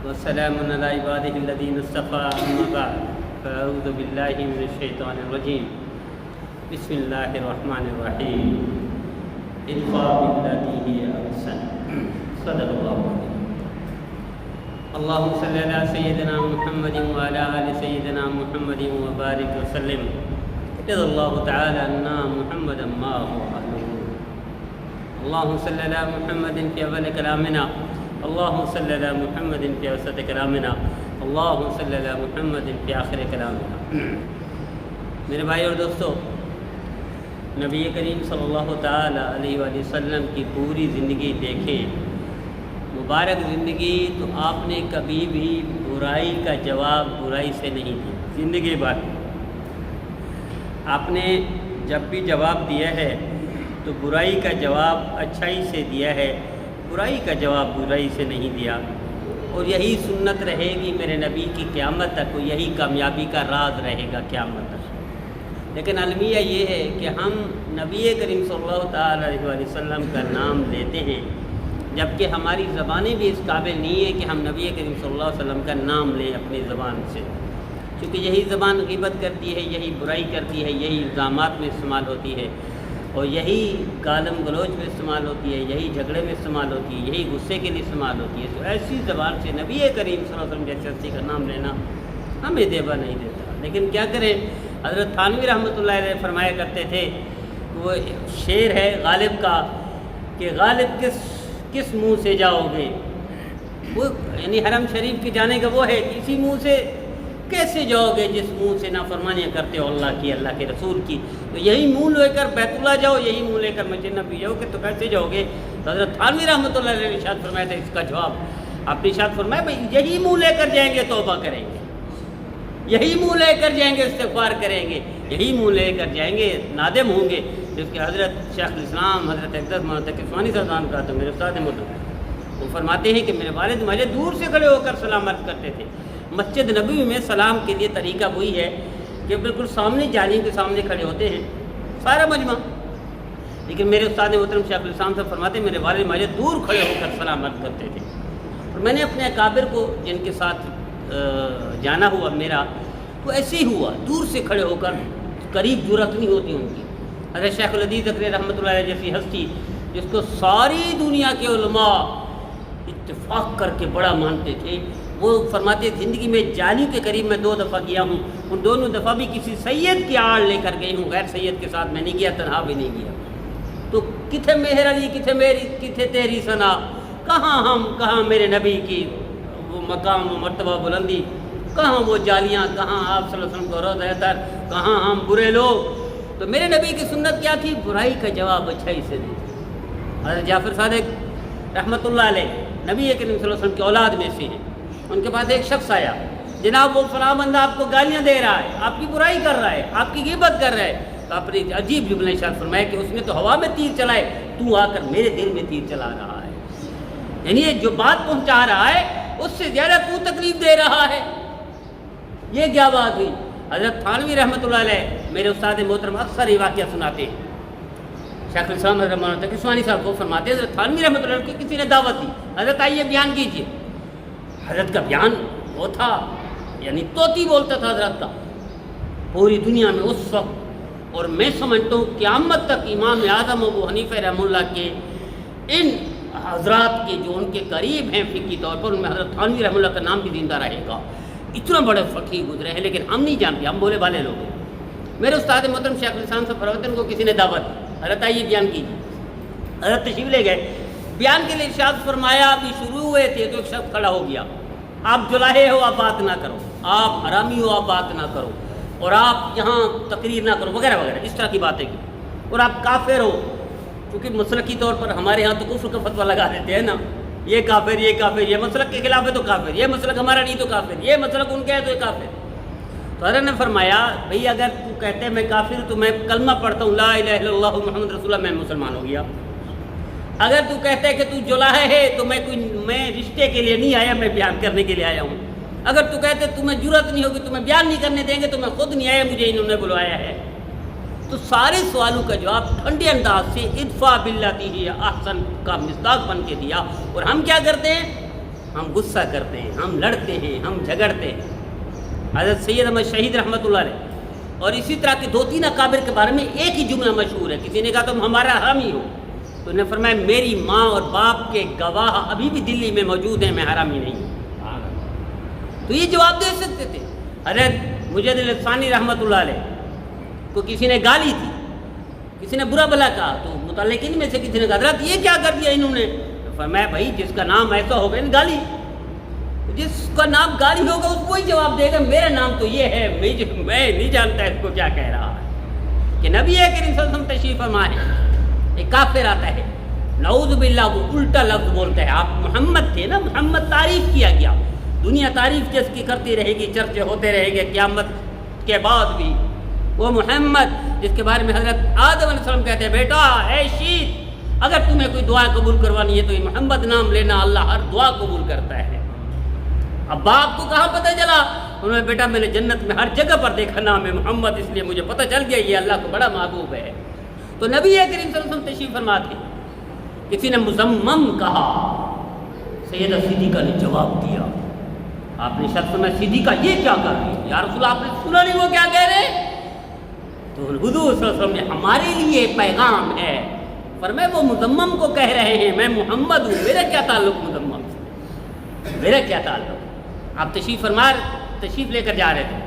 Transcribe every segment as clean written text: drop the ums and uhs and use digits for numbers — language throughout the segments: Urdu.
وسلام على عباده الذين اصطفى أما بعد فأعوذ بالله من الشيطان الرجيم بسم الله الرحمن الرحيم ادفع بالتي هي أحسن صدق الله العظيم اللهم صل على سيدنا محمد وعلى آل سيدنا محمد وبارك وسلم رضي الله تعالى عنا محمدا ما هو أهله اللهم صل على محمد في أول كلامنا اللهم صل على محمد في وسط كلامنا اللهم صل على محمد في آخر كلامنا میرے بھائی اور دوستو، نبی کریم صلی اللہ تعالی علیہ وآلہ وسلم کی پوری زندگی دیکھیں، مبارک زندگی، تو آپ نے کبھی بھی برائی کا جواب برائی سے نہیں دیا زندگی بھر۔ آپ نے جب بھی جواب دیا ہے تو برائی کا جواب اچھائی سے دیا ہے، برائی کا جواب برائی سے نہیں دیا، اور یہی سنت رہے گی میرے نبی کی قیامت تک، یہی کامیابی کا راز رہے گا قیامت تک۔ لیکن المیہ یہ ہے کہ ہم نبی کریم صلی اللہ تعالی علیہ وآلہ وسلم کا نام لیتے ہیں، جبکہ ہماری زبانیں بھی اس قابل نہیں ہے کہ ہم نبی کریم صلی اللہ علیہ وسلم کا نام لیں اپنی زبان سے، کیونکہ یہی زبان غیبت کرتی ہے، یہی برائی کرتی ہے، یہی الزامات میں استعمال ہوتی ہے، اور یہی گالم گلوچ میں استعمال ہوتی ہے، یہی جھگڑے میں استعمال ہوتی ہے، یہی غصے کے لیے استعمال ہوتی ہے۔ تو ایسی زبان سے نبی کریم صلی اللہ علیہ وسلم جیسے ہستی کا نام لینا ہمیں دیبا نہیں دیتا۔ لیکن کیا کریں، حضرت تھانوی رحمۃ اللہ علیہ فرمایا کرتے تھے، وہ شعر ہے غالب کا کہ غالب کس منہ سے جاؤ گے، وہ یعنی حرم شریف کے جانے کا وہ ہے، اسی منہ سے کیسے جاؤ گے جس منہ سے نافرمانیاں کرتے ہو اللہ کی، اللہ کے رسول کی۔ تو یہی منہ لے کر بیت اللہ جاؤ، یہی منہ لے کر مسجد نبوی جاؤ گے تو کیسے جاؤ گے؟ تو حضرت تھانوی رحمۃ اللہ علیہ نے ارشاد فرمایا تھا اس کا جواب، آپ نے ارشاد فرمایا بھائی یہی منہ لے کر جائیں گے توبہ کریں گے، یہی منہ لے کر جائیں گے استغفار کریں گے، یہی منہ لے کر جائیں گے نادم ہوں گے۔ جس کے حضرت شیخ الاسلام حضرت اقدس مولانا تقی عثمانی صاحب کا تو میرے استاد محترم وہ فرماتے ہیں کہ میرے والد مجھے دور سے کھڑے ہو کر سلام عرض کرتے تھے۔ مسجد نبوی میں سلام کے لیے طریقہ وہی ہے کہ بالکل سامنے جالی کے سامنے کھڑے ہوتے ہیں سارا مجمع، لیکن میرے استاد محترم شیخ الاسلام صاحب فرماتے ہیں میرے والد مجھے دور کھڑے ہو کر سلام عرض کرتے تھے، اور میں نے اپنے اکابر کو جن کے ساتھ جانا ہوا میرا تو ایسے ہی ہوا، دور سے کھڑے ہو کر، قریب جرأت نہیں ہوتی ان کی۔ حضرت شیخ الحدیث اکبر رحمۃ اللہ علیہ جیسی ہستی جس کو ساری دنیا کے علماء اتفاق کر کے بڑا مانتے تھے، وہ فرماتے زندگی میں جالی کے قریب میں 2 دفعہ گیا ہوں، ان دونوں دفعہ بھی کسی سید کی آڑ لے کر گئی ہوں، غیر سید کے ساتھ میں نہیں گیا، تنہا بھی نہیں گیا۔ تو کتھے مہر علی کتھے میری کتھے تیری ثنا، کہاں ہم کہاں میرے نبی کی وہ مقام و مرتبہ بلندی، کہاں وہ جالیاں، کہاں آپ صلی اللہ علیہ وسلم کو روضہ اطہر، کہاں ہم برے لوگ۔ تو میرے نبی کی سنت کیا تھی؟ برائی کا جواب اچھائی سے دی۔ حضرت جعفر صادق رحمۃ اللہ علیہ نبی کریم صلی اللہ علیہ وسلم کی اولاد میں سے ہیں، ان کے پاس ایک شخص آیا، جناب وہ فلاں بندہ آپ کو گالیاں دے رہا ہے، آپ کی برائی کر رہا ہے، آپ کی غیبت کر رہا ہے، تو آپ نے عجیب جملہ ارشاد فرمایا کہ اس نے تو ہوا میں تیر چلائے، تو آ کر میرے دل میں تیر چلا رہا ہے۔ یعنی یہ جو بات پہنچا رہا ہے اس سے زیادہ تو تکلیف دے رہا ہے، یہ کیا بات ہوئی؟ حضرت تھانوی رحمۃ اللہ علیہ میرے استاد محترم اکثر یہ واقعہ سناتے ہیں۔ شیخ الاسلام حضرت مولانا تقی عثمانی صاحب کو فرماتے ہیں حضرت تھانوی رحمۃ اللہ علیہ کو کسی نے دعوت دی، حضرت آئیے بیان کیجیے۔ حضرت کا بیان وہ تھا یعنی طوطی بولتا تھا حضرت کا پوری دنیا میں اس وقت، اور میں سمجھتا ہوں قیامت تک امام اعظم ابو حنیفہ رحمہ اللہ کے ان حضرات کے جو ان کے قریب ہیں فقہی طور پر، ان میں حضرت تھانوی رحمہ اللہ کا نام بھی زندہ رہے گا۔ اتنا بڑے فقیہ گزرے ہیں لیکن ہم نہیں جانتے، ہم بولے والے لوگ ہیں۔ میرے استاد محترم شیخ الاسلام صاحب فرماتے ہیں کو کسی نے دعوت دی، حضرت آئیے بیان کیجیے۔ حضرت تشریف لے گئے، بیان کے لیے ارشاد فرمایا، ابھی شروع ہوئے تھے تو ایک شخص کھڑا ہو گیا، آپ جلاہے ہو آپ بات نہ کرو، آپ حرامی ہو آپ بات نہ کرو، اور آپ یہاں تقریر نہ کرو وغیرہ وغیرہ اس طرح کی باتیں کی، اور آپ کافر ہو، کیونکہ مسلکی طور پر ہمارے ہاں تو کفر کا فتویٰ لگا دیتے ہیں نا، یہ کافر یہ کافر، یہ مسلک کے خلاف ہے تو کافر، یہ مسلک ہمارا نہیں تو کافر، یہ مسلک ان کا ہے تو یہ کافر۔ تو حضرت نے فرمایا بھئی اگر تو کہتے ہیں میں کافر ہوں تو میں کلمہ پڑھتا ہوں لا الہ الا اللہ محمد رسول اللہ، میں مسلمان ہو گیا۔ اگر تو کہتا ہے کہ تو جلاہے ہے تو میں رشتے کے لیے نہیں آیا، میں بیان کرنے کے لیے آیا ہوں۔ اگر تو کہتے تمہیں جرأت نہیں ہوگی، تمہیں بیان نہیں کرنے دیں گے تو میں خود نہیں آیا، مجھے انہوں نے بلوایا ہے۔ تو سارے سوالوں کا جواب ٹھنڈے انداز سے ادفع باللتی ہی احسن کا مصداق بن کے دیا۔ اور ہم کیا کرتے ہیں؟ ہم غصہ کرتے ہیں، ہم لڑتے ہیں، ہم جھگڑتے ہیں۔ حضرت سید احمد شہید رحمۃ اللہ علیہ اور اسی طرح کے 2-3 اکابر کے بارے میں ایک ہی جملہ مشہور ہے۔ کسی نے کہا تم ہمارا حرامی ہو، تو انہوں نے فرمایا میری ماں اور باپ کے گواہ ابھی بھی دلی میں موجود ہیں، میں حرامی نہیں ہوں۔ تو یہ جواب دے سکتے تھے۔ حضرت مجد الثانی رحمۃ اللہ علیہ کو کسی نے گالی تھی، کسی نے برا بھلا کہا، تو متعلقین میں سے کسی نے کہا حضرت یہ کیا کر دیا انہوں نے؟ فرمایا بھائی جس کا نام ایسا ہوگا نا گالی، جس کا نام گالی ہوگا اس کو ہی جواب دے گا، میرا نام تو یہ ہے، میں نہیں جانتا اس کو کیا کہہ رہا ہے۔ کہ نبی کریم صلی اللہ علیہ وسلم تشریف فرما ہے، ایک کافر آتا ہے، نعوذ باللہ وہ الٹا لفظ بولتا ہے، آپ محمد تھے نا، محمد تعریف کیا گیا، دنیا تعریف جس کی کرتی رہے گی، چرچے ہوتے رہے گے قیامت کے بعد بھی، وہ محمد جس کے بارے میں حضرت آدم علیہ السلام کہتے ہیں بیٹا اے شیت اگر تمہیں کوئی دعا قبول کروانی ہے تو یہ محمد نام لینا، اللہ ہر دعا قبول کرتا ہے۔ اب باپ کو کہاں پتہ چلا؟ انہوں نے بیٹا میں نے جنت میں ہر جگہ پر دیکھا نام ہے محمد، اس لیے مجھے پتہ چل گیا یہ اللہ کو بڑا محبوب ہے۔ تو نبی کریم صلی اللہ علیہ وسلم تشریف فرما تھے، کسی نے مزمم کہا، سیدہ صدیقہ نے جواب دیا، آپ نے شخص میں صدیقہ یہ کیا کر رہی ہے؟ یا رسول اللہ آپ نے سنا نہیں وہ کیا کہہ رہے؟ تو حضور صلی اللہ علیہ وسلم نے ہمارے لیے پیغام ہے، فرمایا وہ مزمم کو کہہ رہے ہیں میں محمد ہوں، میرا کیا تعلق مزمم سے، میرا کیا تعلق؟ آپ تشریف لے کر جا رہے تھے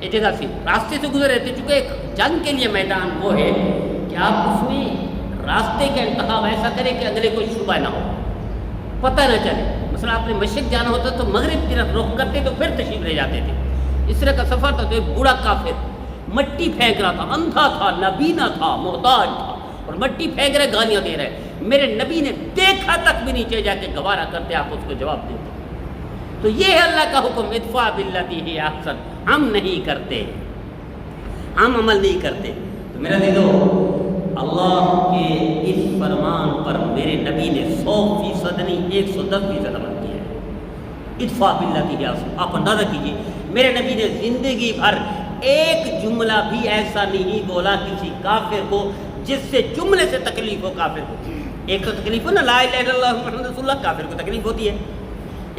ایک جگہ سے، راستے سے گزر رہے تھے، چونکہ ایک جنگ کے لیے میدان وہ ہے کہ آپ اس میں راستے کا انتخاب ایسا کریں کہ اگلے کو شبہ نہ ہو، پتہ نہ چلے۔ مثلا آپ نے مشرق جانا ہوتا تو مغرب کی طرف رخ کرتے تو پھر تشریف لے جاتے تھے۔ اس طرح کا سفر تھا تو ایک بوڑھا کافر مٹی پھینک رہا تھا، اندھا تھا، نبینا تھا، محتاج تھا، اور مٹی پھینک رہے، گالیاں دے رہے۔ میرے نبی نے دیکھا تک بھی نیچے جا کے گوارا کرتے آپ اس کو جواب دیتے۔ تو یہ ہے اللہ کا حکم، ادفع باللتی ہی احسن، ہم نہیں کرتے، ہم عمل نہیں کرتے۔ تو میرا دیدو اللہ کے اس فرمان پر میرے نبی نے 100% نہیں 110% عمل کیا ہے۔ ادفع باللتی ہی احسن، آپ اندازہ کیجیے میرے نبی نے زندگی بھر ایک جملہ بھی ایسا نہیں بولا کسی کافر کو جس سے جملے سے تکلیف ہو کافر کو۔ ایک تو تکلیف ہو نا لا الہ الا اللہ محمد رسول اللہ، کافر کو تکلیف ہوتی ہے۔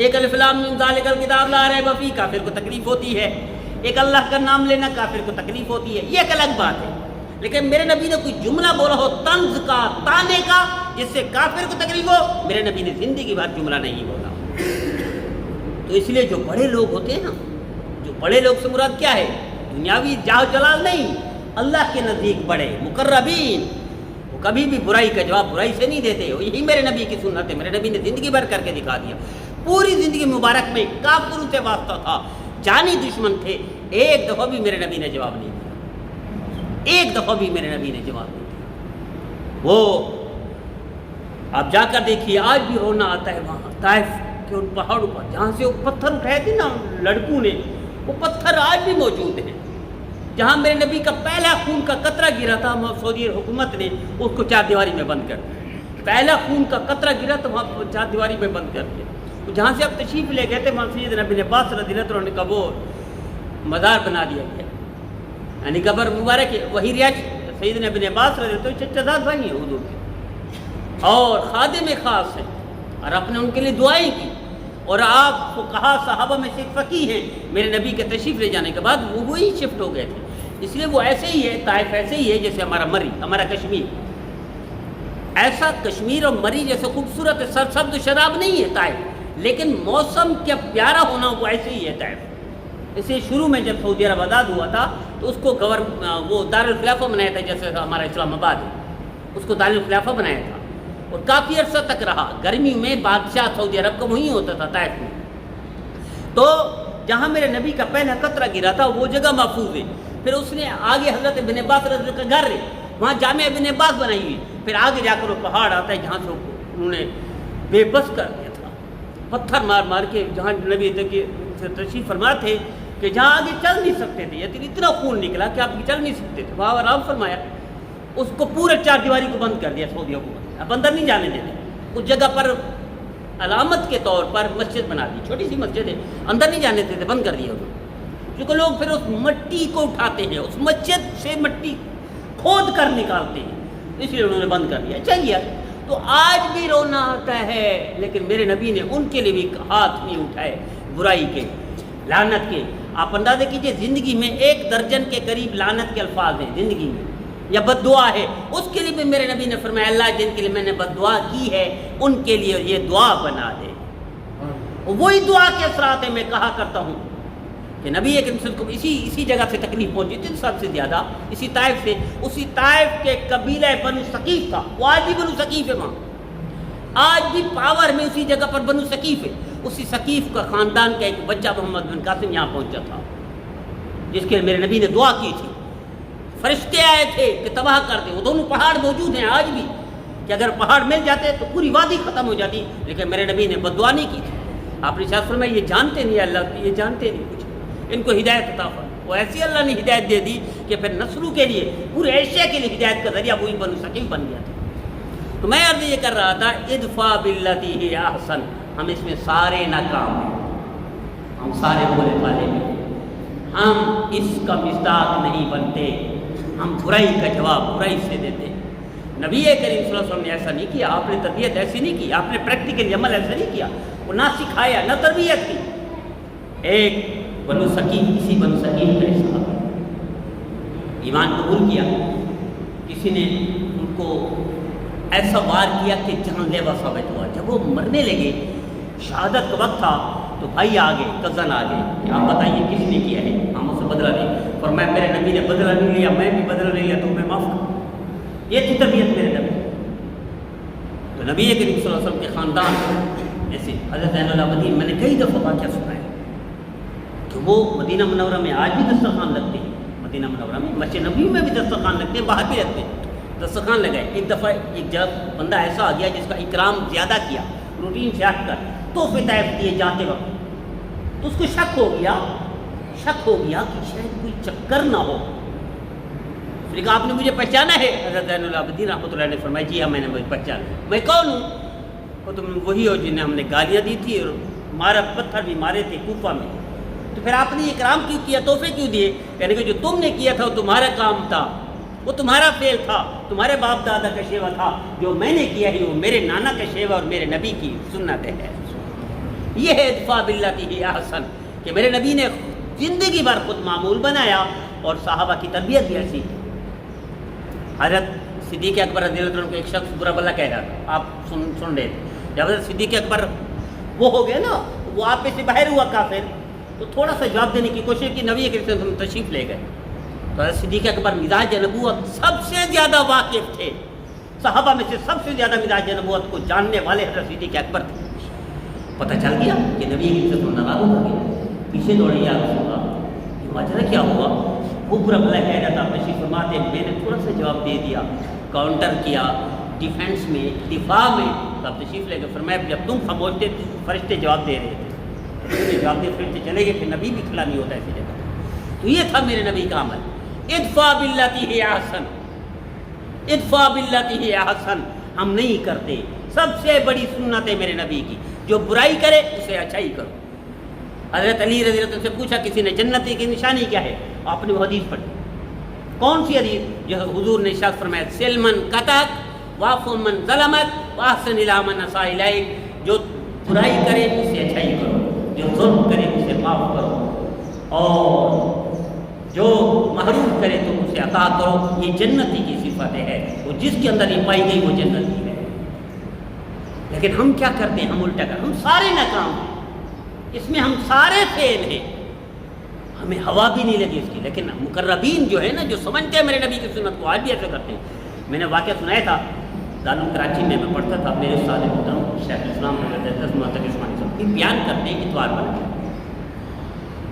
ایک الف لام میم ذالک الکتاب لا ریب فیہ، کافر کو تکلیف ہوتی ہے۔ ایک اللہ کا نام لینا کافر کو تکلیف ہوتی ہے، یہ ایک الگ بات ہے۔ لیکن میرے نبی نے کوئی جملہ بولا ہو طنز کا، تانے کا، جس سے کافر کو تکلیف ہو، میرے نبی نے زندگی بھر جملہ نہیں بولا۔ تو اس لیے جو بڑے لوگ ہوتے ہیں نا، جو بڑے لوگ سے مراد کیا ہے؟ دنیاوی جاہ جلال نہیں، اللہ کے نزدیک بڑے مقربین، وہ کبھی بھی برائی کا جواب برائی سے نہیں دیتے۔ یہی میرے نبی کی سنت ہے، میرے نبی نے زندگی بھر کر کے دکھا دیا۔ پوری زندگی مبارک میں کافروں سے واسطہ تھا، جانی دشمن تھے، ایک دفعہ بھی میرے نبی نے جواب نہیں دیا، ایک دفعہ بھی میرے نبی نے جواب نہیں دیا۔ وہ آپ جا کر دیکھیے آج بھی رونا آتا ہے وہاں طائف کے ان پہاڑوں پر جہاں سے وہ پتھر اٹھائے تھے نا لڑکوں نے، وہ پتھر آج بھی موجود ہیں۔ جہاں میرے نبی کا پہلا خون کا قطرہ گرا تھا وہاں سعودی حکومت نے اس کو 4 دیواری میں بند کر دیا۔ پہلا خون کا قطرہ گرا تو وہاں 4 دیواری میں بند کر دیا۔ جہاں سے اب تشریف لے گئے تھے وہاں سیدنا ابن عباس رضی اللہ عنہ کا وہ مزار بنا دیا گیا، یعنی قبر مبارک ہے، وہی رہائش سیدنا ابن عباس رضی اللہ عنہ چچا زاد بھائی ہیں حضور کے، اور خادم خاص ہیں، اور آپ نے ان کے لیے دعائیں کی۔ اور آپ کو کہا صحابہ میں سے فقیہ ہیں، میرے نبی کے تشریف لے جانے کے بعد وہ وہی شفٹ ہو گئے تھے۔ اس لیے وہ ایسے ہی ہے، طائف ایسے ہی ہے جیسے ہمارا مری، ہمارا کشمیر، ایسا کشمیر اور مری جیسے خوبصورت سرسبز شراب نہیں ہے طائف، لیکن موسم کیا پیارا ہونا وہ ایسے ہی ہے طائف۔ اسے شروع میں جب سعودی عرب آزاد ہوا تھا تو اس کو وہ دارالخلافہ بنایا تھا، جیسے ہمارا اسلام آباد ہے، اس کو دارالخلافہ بنایا تھا، اور کافی عرصہ تک رہا۔ گرمی میں بادشاہ سعودی عرب کا وہیں ہوتا تھا طائف میں۔ تو جہاں میرے نبی کا پہلا قطرہ گرا تھا وہ جگہ محفوظ ہے۔ پھر اس نے آگے حضرت ابن عباس رضی اللہ عنہ کا گھر ہے، وہاں جامع ابن عباس بنائی ہوئی۔ پھر آگے جا کر وہ پہاڑ آتا ہے جہاں سے انہوں نے بے بس کر دیا تھا، پتھر مار مار کے، جہاں نبی تشریف فرما تھے کہ جہاں آگے چل نہیں سکتے تھے، یعنی اتنا خون نکلا کہ آپ چل نہیں سکتے تھے، وہاں آرام فرمایا۔ اس کو پورے 4 دیواری کو بند کر دیا سعودی حکومت، اب اندر نہیں جانے دیتے۔ اس جگہ پر علامت کے طور پر مسجد بنا دی، چھوٹی سی مسجد ہے، اندر نہیں جانے دیتے، بند کر دیا انہوں نے۔ کیونکہ لوگ پھر اس مٹی کو اٹھاتے ہیں، اس مسجد سے مٹی کھود کر نکالتے ہیں، اس لیے انہوں نے بند کر دیا۔ چل گیا تو آج بھی رونا آتا ہے، لیکن میرے نبی نے ان کے لیے بھی ہاتھ نہیں اٹھائے برائی کے، لعنت کے۔ آپ اندازہ کیجئے زندگی میں 1 درجن کے قریب لعنت کے الفاظ ہیں زندگی میں، یا بد دعا ہے، اس کے لیے بھی میرے نبی نے فرمایا اللہ جن کے لیے میں نے بد دعا کی ہے ان کے لیے یہ دعا بنا دے۔ وہی دعا کے اثرات ہیں۔ میں کہا کرتا ہوں کہ نبی کریم صلی اللہ علیہ وسلم کو اسی جگہ سے تکلیف پہنچی تھی سب سے زیادہ، اسی طائف سے، اسی طائف کے قبیلہ بنو ثقیف تھا، وہ آج بھی بنو ثقیف ہے، وہاں آج بھی پاور میں اسی جگہ پر بنو ثقیف ہے۔ اسی ثقیف کا خاندان کا ایک بچہ محمد بن قاسم یہاں پہنچا تھا، جس کے میرے نبی نے دعا کی تھی۔ فرشتے آئے تھے کہ تباہ کر دیں، وہ دونوں پہاڑ موجود ہیں آج بھی، کہ اگر پہاڑ مل جاتے تو پوری وادی ختم ہو جاتی، لیکن میرے نبی نے بد دعا نہیں کی تھی۔ آپ نے شاید فرمایا یہ جانتے نہیں اللہ، یہ جانتے نہیں کچھ، ان کو ہدایت عطا فرما۔ وہ ایسی اللہ نے ہدایت دے دی کہ پھر نسلوں کے لیے، پورے ایشیا کے لیے ہدایت کا ذریعہ وہی بنو ثقیف بن گیا تھا۔ تو میں عرض یہ کر رہا تھا ادفع باللتی ہی احسن، ہم اس میں سارے ناکام ہیں، ہم سارے بولے والے ہیں، ہم اس کا مصداق نہیں بنتے، ہم برائی کا جواب برائی سے دیتے ہیں۔ نبی کریم صلی اللہ علیہ وسلم نے ایسا نہیں کیا، آپ نے تربیت ایسی نہیں کی، آپ نے پریکٹیکلی عمل ایسا نہیں کیا، وہ نہ سکھایا نہ تربیت کی۔ ایک بنو ثقیف، کسی بنو ثقیف کا حصہ ایمان قبول کیا، کسی نے ان کو ایسا وار کیا کہ جان لیوا ثابت ہوا۔ جب وہ مرنے لگے، شہادت کا وقت تھا، تو بھائی آ گئے، کزن آ گئے کہ آپ بتائیے کس نے کیا ہے، ہم اسے بدلہ لیں۔ فرمایا میرے نبی نے بدلہ نہیں لیا، میں بھی بدلہ نہیں لیا، تو میں معاف کروں۔ یہ تھی تربیت میرے نبی۔ تو نبی کریم صلی اللہ علیہ وسلم کے خاندان جیسے حضرت زین العابدین، میں نے کئی دفعہ واقعہ سنا ہے کہ وہ مدینہ منورہ میں آج بھی دسترخوان لگتے ہیں، مدینہ منورہ میں، مسجد نبوی میں بھی دسترخوان لگتے ہیں، باہر بھی رکھتے ہیں، دسترخوان لگائے۔ ایک دفعہ ایک جب بندہ ایسا آ گیا جس کا اکرام زیادہ کیا، روٹین سے ہٹ کر تحفے طائف دیے جاتے وقت، تو اس کو شک ہو گیا کہ شاید کوئی چکر نہ ہو۔ اس نے کہا آپ نے مجھے پہچانا ہے؟ حضرت زین العابدین رحمۃ اللہ نے فرمایا جی ہاں میں نے مجھے پہچانا۔ میں کون ہوں؟ وہ تم وہی ہو جنہیں ہم نے گالیاں دی تھی اور مارا، پتھر بھی مارے تھے کوفہ میں، تو پھر آپ نے یہ اکرام کیوں کیا، تحفے کیوں دیے؟ کہنے کہ جو تم نے کیا تھا وہ تمہارا کام تھا، وہ تمہارا فعل تھا، تمہارے باپ دادا کا شیوا تھا، جو میں نے کیا ہے وہ میرے نانا کا شیوا اور میرے نبی کی سنت ہے۔ یہ ہے ادفع باللتی ہی احسن، کہ میرے نبی نے زندگی بھر خود معمول بنایا اور صحابہ کی تربیت بھی ایسی۔ حضرت صدیق اکبر رضی اللہ عنہ کو ایک شخص برا بھلا کہہ رہا تھا، آپ سن رہے تھے، جب حضرت صدیق اکبر وہ ہو گئے نا، وہ آپ میں سے باہر ہوا کافر، تو تھوڑا سا جواب دینے کی کوشش کی، نبی کریم صلی اللہ علیہ وسلم تشریف لے گئے۔ تو حضرت صدیق اکبر مزاج نبوت سب سے زیادہ واقف تھے، صحابہ میں سے سب سے زیادہ مزاج نبوت کو جاننے والے حضرت صدیق اکبر تھے۔ پتہ چل گیا کہ نبی کریم صلی اللہ علیہ وسلم ناراض ہو گئے، پیچھے دوڑے یا رسول اللہ، یہ ماجرا کیا ہوا؟ وہ برا بھلا کہہ رہا تھا، تشریف فرماتے، میں نے تھوڑا سا جواب دے دیا، کاؤنٹر کیا، ڈیفینس میں، دفاع میں، تب تشریف لے گئے۔ فرمایا جب تم خاموش تھے فرشتے جواب دے رہے تھے، جواب دے فرشتے چلے گئے، پھر نبی بھی کھلا نہیں ہوتا ایسی جگہ۔ تو یہ تھا میرے نبی کا عمل، ادفع باللتی ہی احسن، ادفع باللتی ہی احسن، ہم نہیں کرتے۔ سب سے بڑی سنت ہے میرے نبی کی، جو برائی کرے اسے اچھائی کرو۔ حضرت علی رضی اللہ عنہ سے پوچھا کسی نے جنتی کی نشانی کیا ہے؟ آپ نے وہ حدیث پڑھی، کون سی حدیث؟ جو حضور نے ارشاد فرمایا سلمن قطعک واعف من ظلمک واحسن الی من اساء الیک، جو برائی کرے اس سے اچھائی کرو، جو ظلم کرے اسے معاف کرو، اور جو محروم کرے تو اسے عطا کرو۔ یہ جنتی کی صفت ہے، وہ جس کے اندر یہ پائی گئی وہ جنتی ہے۔ لیکن ہم کیا کرتے ہیں؟ ہم الٹا کرتے ہیں، ہم سارے ناکام ہیں، اس میں ہم سارے فیل ہیں، ہمیں ہوا بھی نہیں لگی اس کی۔ لیکن مقربین جو ہے نا، جو سمجھتے ہیں میرے نبی کی سنت کو، آج بھی ایسا کرتے ہیں۔ میں نے واقعہ سنایا تھا دارالعلوم کراچی میں پڑھتا تھا، میرے استاد محترم شیخ الاسلام حضرت عثمانی صاحب کی بیان کرتے ہیں اتوار والے دن،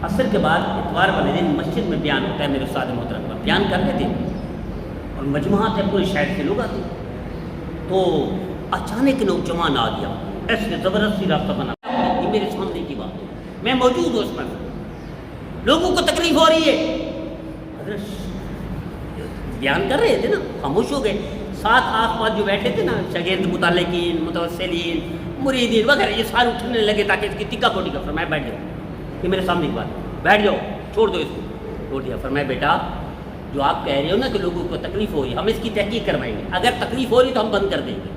عصر کے بعد اتوار والے دن مسجد میں بیان ہوتا ہے، میرے استاد محترم کا بیان کر رہے تھے اور مجموعات ہیں، پورے شہر کے لوگ آتے، تو اچانک نوجوان آ گیا، ایسے زبردستی راستہ بنا، یہ میرے سامنے کی بات ہے، میں موجود ہوں اس میں، لوگوں کو تکلیف ہو رہی ہے، حضرت بیان کر رہے تھے نا، خاموش ہو گئے۔ ساتھ آس پاس جو بیٹھے تھے نا، شاگرد، متعلقین، متوسلین، مریدین وغیرہ، یہ سارے اٹھنے لگے تاکہ اس کی ٹکا پوٹی کا۔ فرمایا بیٹھ جاؤ، یہ میرے سامنے کی بات، بیٹھ جاؤ، چھوڑ دو اس کو، چھوڑ دیا۔ فرمایا بیٹا جو آپ کہہ رہے ہو نا کہ لوگوں کو تکلیف ہو رہی ہے، ہم اس کی تحقیق کروائیں گے، اگر تکلیف ہو رہی تو ہم بند کر دیں گے،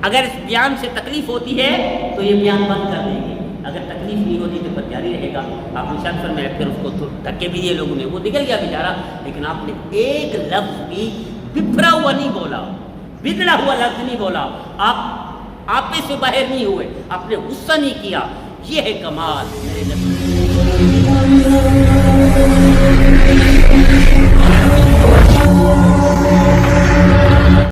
اگر اس بیان سے تکلیف ہوتی ہے تو یہ بیان بند کر دیں گے، اگر تکلیف نہیں ہوتی تو پھر جاری رہے گا۔ آپ نے شرط فرمایا، پھر اس کو دھکے بھی دیے لوگوں نے، وہ نکل گیا بیچارہ، لیکن آپ نے ایک لفظ بھی بپھرا ہوا نہیں بولا، بگڑا ہوا لفظ نہیں بولا، آپ آپے سے باہر نہیں ہوئے، آپ نے غصہ نہیں کیا۔ یہ ہے کمال میرے نبی۔